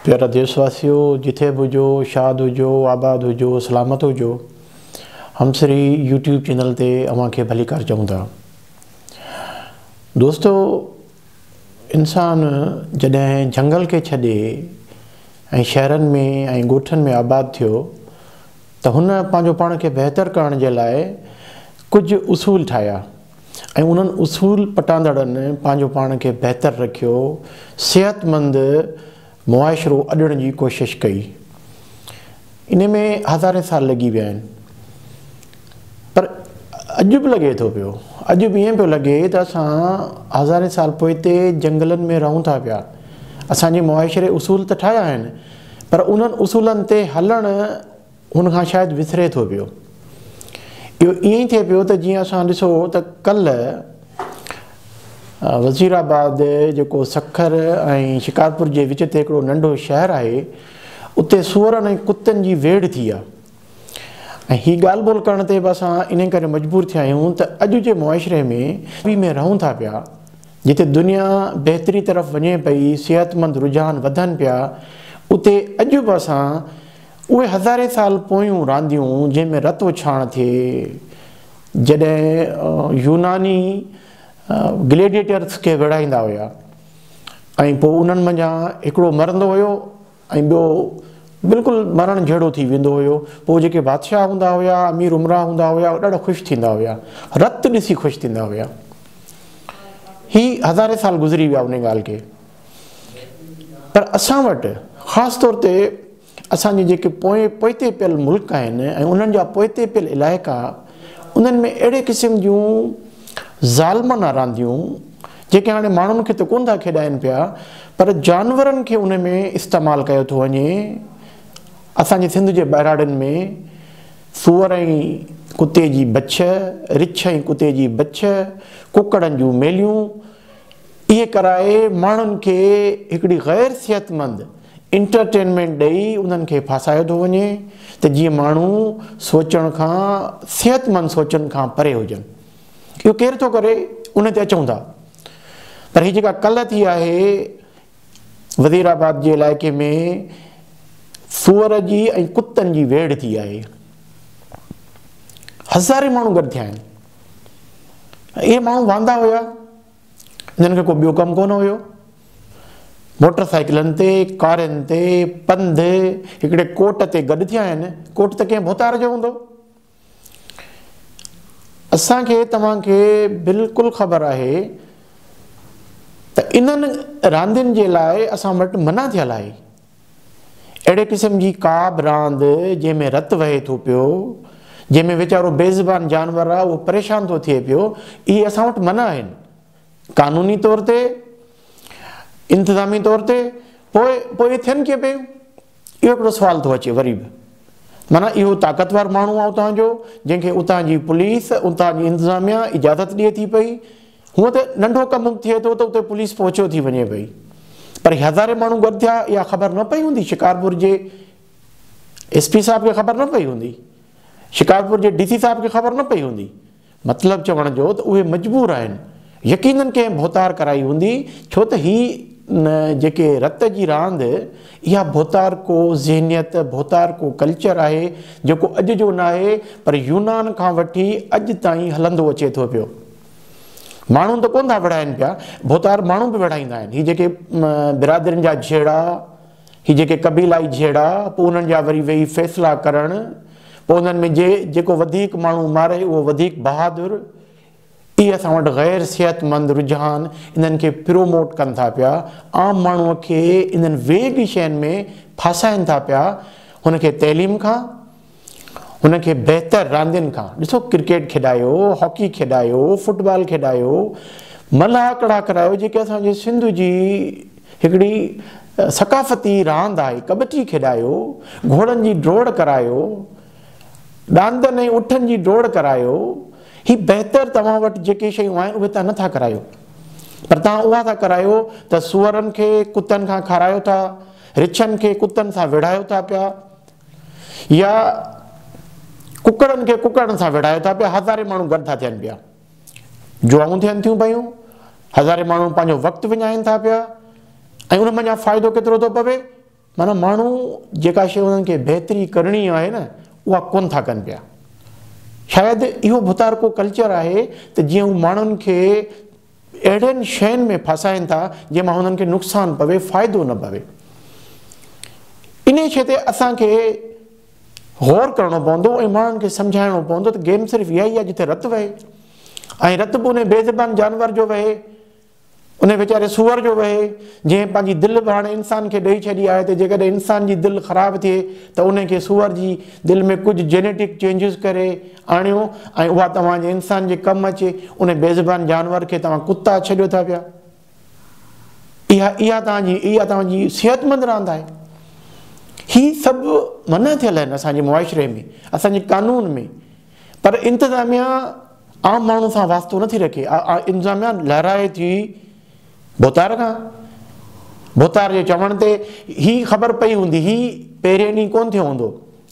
प्यारा देशवासियों, जिथे भी हुजो, शाद हुजो, आबाद हुजो, सलामत हुजो। हम श्री यूट्यूब चैनल ते अवां खे भलीकार चऊं था। दोस्तों, इंसान जॾहिं जंगल के छॾे ऐं शहरनि में ऐं ॻोठनि में आबाद थियो त हुन पंहिंजो पाण खे बहितर करण जे लाइ कुझु उसूल ठाहिया ऐं उन्हनि उसूल पटांदड़नि पंहिंजो पाण खे बहितर रखियो, सेहतमंद मुआशिरो अॾण जी कोशिशि कई। इन में हज़ारे साल लॻी विया आहिनि, पर अॼु बि लॻे थो पियो, अॼु बि ईअं पियो लॻे त असां हज़ारे साल पोइ ते जंगलनि में रहूं था पिया। असांजे मुआशिरे उसूल त ठाहिया आहिनि, पर उन्हनि उसूलनि ते हलणु हुनखां शायदि विसरे थो पियो। इहो ईअं ई थिए पियो त जीअं असां ॾिसो त कल्ह वज़ीराबाद जेको सखर ऐं शिकारपुर जे विच ते हिकिड़ो नंढो शहरु आहे, उते सूअरनि ऐं कुतनि जी वेड़ थी आहे। ऐं हीअ ॻाल्हि ॿोल करण ते बि असां इन करे मजबूर थिया आहियूं त अॼु जे मुआशिरे में रहूं था पिया, जिते दुनिया बहितरी तरफ़ वञे पई, सिहतमंद रुझान वधनि पिया, उते अॼु बि असां उहे हज़ारे साल पोयूं रांदियूं जंहिंमें रत उछाण थिए, जॾहिं यूनानी ग्लेडिएटर्स खे विड़ाईंदा हुया ऐं पोइ उन्हनि मंझां हिकिड़ो मरंदो हुयो ऐं ॿियो बिल्कुलु मरण जहिड़ो थी वेंदो हुयो। पोइ जेके बादशाह हूंदा हुया, अमीर उमरा हूंदा हुया, ॾाढा ख़ुशि थींदा हुया, रत ॾिसी ख़ुशि थींदा हुया। ही हज़ारे साल गुज़री विया उन ॻाल्हि खे। पर असां वटि ख़ासि तौर ते असांजे जेके पोइते पियल मुल्क आहिनि ऐं उन्हनि जा पोइते पियल इलाइक़ा, उन्हनि में अहिड़े क़िस्म जूं ज़ालमाना रांदियूं जेके हाणे माण्हुनि खे त कोन था खेॾाइनि पिया, पर जानवरनि खे उन में इस्तेमालु कयो थो वञे। असांजे सिंध जे ॿहिराड़नि में सूअर ऐं कुते जी बछ, रिछ ऐं कुते जी बछ, कुकड़नि जूं मेलियूं, इहे कराए माण्हुनि खे हिकिड़ी गैर सिहतमंद इंटरटेनमेंट ॾेई उन्हनि खे फासायो थो वञे त जीअं माण्हू सोचण खां, सिहतमंद सोचनि खां परे हुजनि। इहो केरु थो करे, उन ते अचूं था। पर हीअ जेका कल्ह थी आहे वज़ीराबाद जे इलाइक़े में, सूअर जी ऐं कुतनि जी वेड़ थी आहे, हज़ारे माण्हू गॾु थिया आहिनि। इहे माण्हू वांदा हुया, हिननि खे को ॿियो कमु कोन हुयो। मोटर साइकिलनि ते, कारुनि ते, पंधु हिकिड़े कोट ते गॾु थिया आहिनि। कोट त कंहिं भोतार जो हूंदो। असांखे तव्हांखे बिल्कुलु ख़बर आहे त इन्हनि रांदियुनि जे लाइ असां वटि मना थियल आहे। अहिड़े क़िस्म जी का बि रांदि जंहिंमें रतु वहे थो पियो, जंहिंमें वीचारो बेज़बान जानवर आहे उहो परेशान थो थिए पियो, इहे असां वटि मना आहिनि क़ानूनी तौर ते, इंतिज़ामी तौर ते। पोइ थियनि कीअं पियूं, इहो हिकिड़ो सुवाल थो अचे वरी बि। माना इहो ताक़तवर माण्हू आहे उतां जो, जंहिंखे उतां जी पुलिस, उतां जी इंतिज़ामिया इजाज़त ॾिए थी पई। हूअं त नंढो कमु थिए थो त उते पुलिस पहुचियो थी वञे पई, पर हज़ारे माण्हू गॾु थिया, इहा ख़बर न पई हूंदी। शिकारपुर जे SP साहिब खे ख़बर न पई हूंदी, शिकारपुर जे DC साहिब खे ख़बर न पई हूंदी। मतिलबु चवण जो त उहे मजबूर आहिनि, यकीननि कंहिं भोतार कराई हूंदी, छो त ही जेके रत जी रांदि, इहा भोतार को ज़हनियत, भोतार को कल्चर आहे जेको अॼु जो न आहे, पर यूनान खां वठी अॼु ताईं हलंदो अचे थो पियो। माण्हू त कोन था विढ़ाइनि पिया, भोतार माण्हू बि विढ़ाईंदा आहिनि। हीअ जेके बिरादरियुनि जा झेड़ा, हीअ जेके क़बीलाई झेड़ा, पोइ उन्हनि जा वरी वेही फ़ैसिला करणु, पोइ उन्हनि में जेको वधीक माण्हू मारे उहो वधीक बहादुर, इहे असां वटि गैर सिहतमंद रुझान इन्हनि खे प्रोमोट कनि था पिया। आम माण्हूअ खे इन्हनि वेग शयुनि में फासाइनि था पिया, हुनखे तइलीम खां, हुनखे बहितर रांदियुनि खां। ॾिसो, क्रिकेट खेॾायो, हॉकी खेॾायो, फुटबॉल खेॾायो, मल्हाकड़ा करायो, जेके असांजे सिंध जी हिकिड़ी सकाफ़ती रांदि आहे, कबड्डी खेॾायो, घोड़नि जी डोड़ करायो, ॾांदनि ऐं उठनि जी डोड़ करायो। ही बहितर तव्हां वटि जेके शयूं आहिनि उहे तव्हां नथा करायो, पर तव्हां उहा था करायो त सूअरनि खे कुतनि खां खारायो था, रिछनि खे कुतनि सां विढ़ायो था पिया, या कुकड़नि खे कुकड़नि सां विढ़ायो था पिया। हज़ारे माण्हू गॾु था थियनि पिया, जुआऊं थियनि थियूं पियूं, हज़ारे माण्हू पंहिंजो वक़्तु विञाइनि था पिया, ऐं उन मंझां फ़ाइदो केतिरो थो पवे, माना माण्हू जेका शइ उन्हनि खे बहितरी करणी आहे न उहा कोन था कनि पिया। शायदि इहो भुतारको कल्चर आहे त जीअं हू माण्हुनि खे अहिड़नि शयुनि में फासाइनि था जंहिंमां हुननि खे नुक़सानु पवे, फ़ाइदो न पवे। इन शइ ते असांखे गौर करणो पवंदो ऐं माण्हुनि खे सम्झाइणो पवंदो त गेम सिर्फ़ु इहा ई आहे जिते रतु वहे, ऐं रतु बि उन बेज़बान जानवर जो वहे, उन वीचारे सूअर जो वहे, जंहिं पंहिंजी दिलि बि हाणे इंसान खे ॾेई छॾी आहे। त जेकॾहिं इंसान जी दिलि ख़राबु थिए त उनखे सूअर जी दिलि में कुझु जेनेटिक चेंजिस करे आणियो ऐं उहा तव्हांजे इंसान जे कमु अचे। उन बेज़बान जानवर खे तव्हां कुता छॾियो था पिया। इहा तव्हांजी सिहतमंद रांदि आहे। ही सभु मना थियल आहिनि असांजे मुआशिरे में, असांजे कानून में, पर इंतिज़ामिया आम माण्हू सां वास्तो नथी रखे। इंतिज़ामिया लहराए थी भोतार खां। भोतार जे चवण ते ही ख़बर पई हूंदी, ही पहिरें ॾींहुं कोन थियो हूंदो।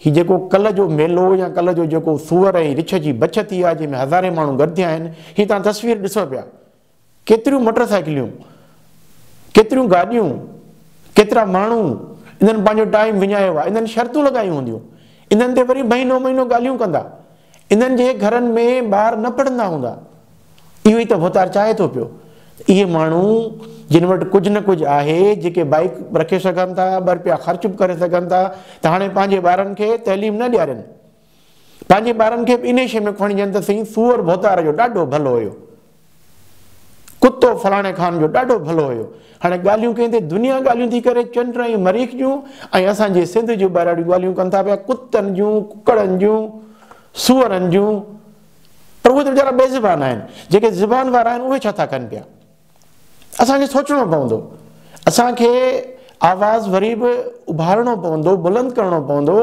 ही जेको कल्ह जो मेलो या कल्ह जो जेको सूअर ऐं रिछ जी बच थी आहे जंहिंमें हज़ारे माण्हू गॾु थिया आहिनि, ही तव्हां तस्वीर ॾिसो पिया। केतिरियूं मोटर साइकिलियूं, केतिरियूं गाॾियूं, केतिरा माण्हू, इन्हनि पंहिंजो टाइम विञायो आहे। इन्हनि शर्तूं लॻायूं हूंदियूं, इन्हनि ते वरी महीनो महीनो ॻाल्हियूं कंदा। इन्हनि जे घरनि में ॿार न पढ़ंदा हूंदा। इहो ई त भोतार चाहे थो पियो। इहे माण्हू जिन वटि कुझु न कुझु आहे, जेके बाइक रखे सघनि था, ॿ रुपया ख़र्च बि करे सघनि था, त हाणे पंहिंजे ॿारनि खे तइलीम न ॾियारनि। पंहिंजे ॿारनि खे बि इन शइ में खणिजनि त सही सूअर भोतार जो ॾाढो भलो हुयो, कुतो फलाणे खान जो ॾाढो भलो हुयो। हाणे ॻाल्हियूं कंहिं ते दुनिया ॻाल्हियूं थी करे, चंड ऐं मरीख़ जूं ऐं असांजे सिंध जूं ॿाहिराड़ियूं ॻाल्हियूं कनि था पिया, कुतनि जूं, कुकड़नि जूं, सूअरनि जूं। पर उहे त वीचारा बेज़बान आहिनि। जेके ज़ुबान वारा आहिनि उहे छा था कनि पिया? असांखे सोचणो पवंदो। असांखे आवाज़ वरी बि उभारणो पवंदो, बुलंद करणो पवंदो।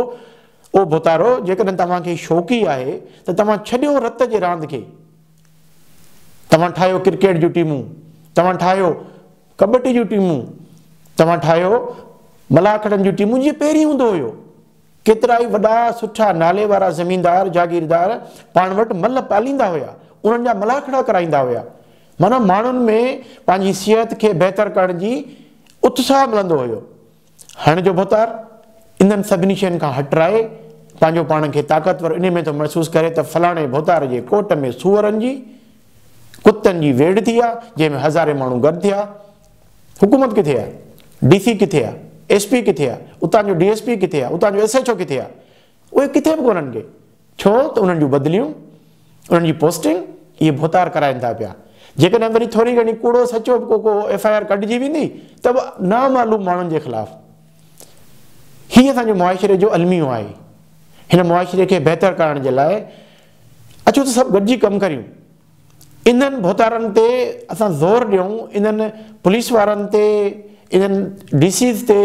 ओ भोतारो, जेकॾहिं तव्हांखे शौक़ी आहे त तव्हां छॾियो रत जे रांदि खे। तव्हां ठाहियो क्रिकेट जूं टीमूं, तव्हां ठाहियो कबड्डी जूं टीमूं, तव्हां ठाहियो मलाखड़नि जूं टीमूं, जीअं पहिरीं हूंदो हुयो। केतिरा ई वॾा सुठा नाले वारा ज़मीनदार जागीरदार पाण वटि मल पालींदा हुया, उन्हनि जा मलाखड़ा कराईंदा हुया। माना माण्हुनि में पंहिंजी सिहत खे बहितर करण जी उत्साह मिलंदो हुयो। हाणे जो भोतार इन्हनि सभिनी शयुनि खां हटराए पंहिंजो पाण खे ताक़तवर इन में थो महसूसु करे त फलाणे भोतार जे कोट में सूअरनि जी, कुतनि जी वेड़ थी आहे, जंहिंमें हज़ारे माण्हू गॾु थिया। हुकूमत किथे आहे? DC किथे आहे? SP किथे आहे? उतां जो DSP किथे आहे? उतां जो SHO किथे आहे? उहे किथे बि कोन्हनि के। छो त उन्हनि जूं बदिलियूं, उन्हनि जी पोस्टिंग इहे भोतार कराइनि था पिया। जेकॾहिं वरी थोरी घणी कूड़ो सचो को FIR कढिजी वेंदी त बि नामालूम माण्हुनि जे ख़िलाफ़। हीअ असांजे मुआशिरे जो अलमियो आहे। हिन मुआशिरे खे बहितर करण जे लाइ अचो त सभु गॾिजी कमु करियूं। इन्हनि भोतारनि ते असां ज़ोर ॾियूं, इन्हनि पुलिस वारनि ते, इन्हनि DCs ते,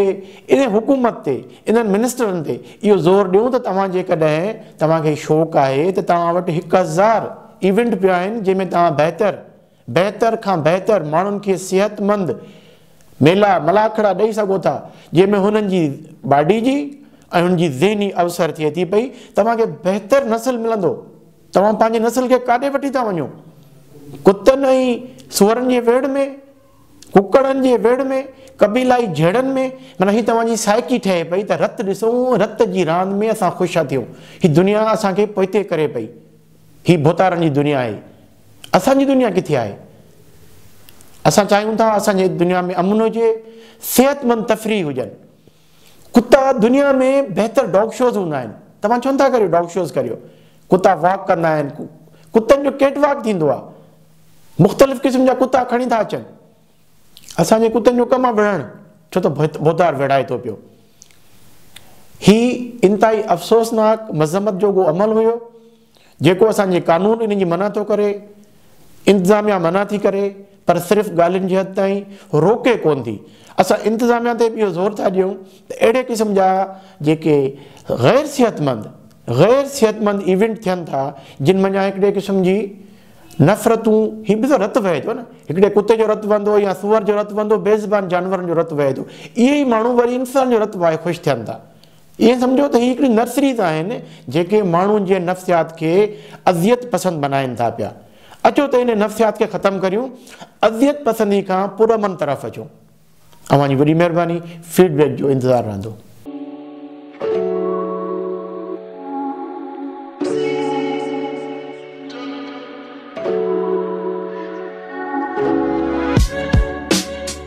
इन हुकूमत ते, इन्हनि मिनिस्टरनि ते इहो ज़ोर ॾियूं त तव्हां जेकॾहिं तव्हांखे शौक़ु आहे त तव्हां वटि 1000 इवेंट पिया आहिनि जंहिंमें तव्हां बहितर खां बहितर माण्हुनि खे सिहतमंद मेला मलाखड़ा ॾेई सघो था, जंहिंमें हुननि जी बॉडी जी ऐं हुननि जी ज़हनी अवसर थिए थी पई। तव्हांखे बहितर नस्ल मिलंदो। तव्हां पंहिंजे नस्ल खे काॾे वठी था वञो? कुतनि ऐं सूअरनि जे वेड़ में, कुकड़नि जे वेड़ में, कबीलाई जहिड़नि में। माना हीअ तव्हांजी साइकी ठहे पई त रत ॾिसूं, रत जी रांदि में असां ख़ुशि थियूं। हीअ दुनिया असांखे पोइते करे पई। हीअ भोतारनि जी दुनिया आहे। असांजी दुनिया किथे आहे? असां चाहियूं था असांजे दुनिया में अमन हुजे, सिहतमंद तफ़रीह हुजनि। कुता दुनिया में बहितर डॉग शोज़ हूंदा आहिनि। तव्हां छो था करियो डॉग शोज़ करियो? कुता वॉक कंदा आहिनि, कुतनि जो कैट वॉक थींदो आहे, मुख़्तलिफ़ क़िस्म जा कुता खणी था अचनि। असांजे कुतनि जो कमु आहे विढ़णु, छो त भोतार विढ़ाए थो पियो। ही इंतिहाई अफ़सोसनाक मज़म्मत जोॻो अमल हुयो जेको असांजे कानून इन जी मना थो करे, इंतिज़ामिया मना थी करे, पर सिर्फ़ु ॻाल्हियुनि जी हद ताईं रोके कोन थी। असां इंतिज़ामिया ते बि इहो ज़ोर था ॾियूं त अहिड़े क़िस्म जा जेके गैर सिहतमंद इवेंट थियनि था, जिन मञा हिकिड़े क़िस्म जी नफ़रतूं, हीअ बि त रतु वहे थो न। हिकिड़े कुते जो रतु वहंदो या सूअर जो रतु वहंदो, बेज़बान जानवरनि जो रतु वहे थो। इहे ई माण्हू वरी इंसान जो रतु वाहे ख़ुशि थियनि था। ईअं सम्झो त हीअ हिकिड़ी नर्सरीज़ आहिनि जेके माण्हुनि जे नफ़्सियात खे अज़ियत पसंदि बनाइनि था पिया। अचो त इन नफ़्सियात खे ख़तमु करियूं, अज़ियत पसंदी खां पुरअमन तरफ़ अचूं। अवां जी वॾी महिरबानी, फीडबैक जो इंतज़ारु रहंदो।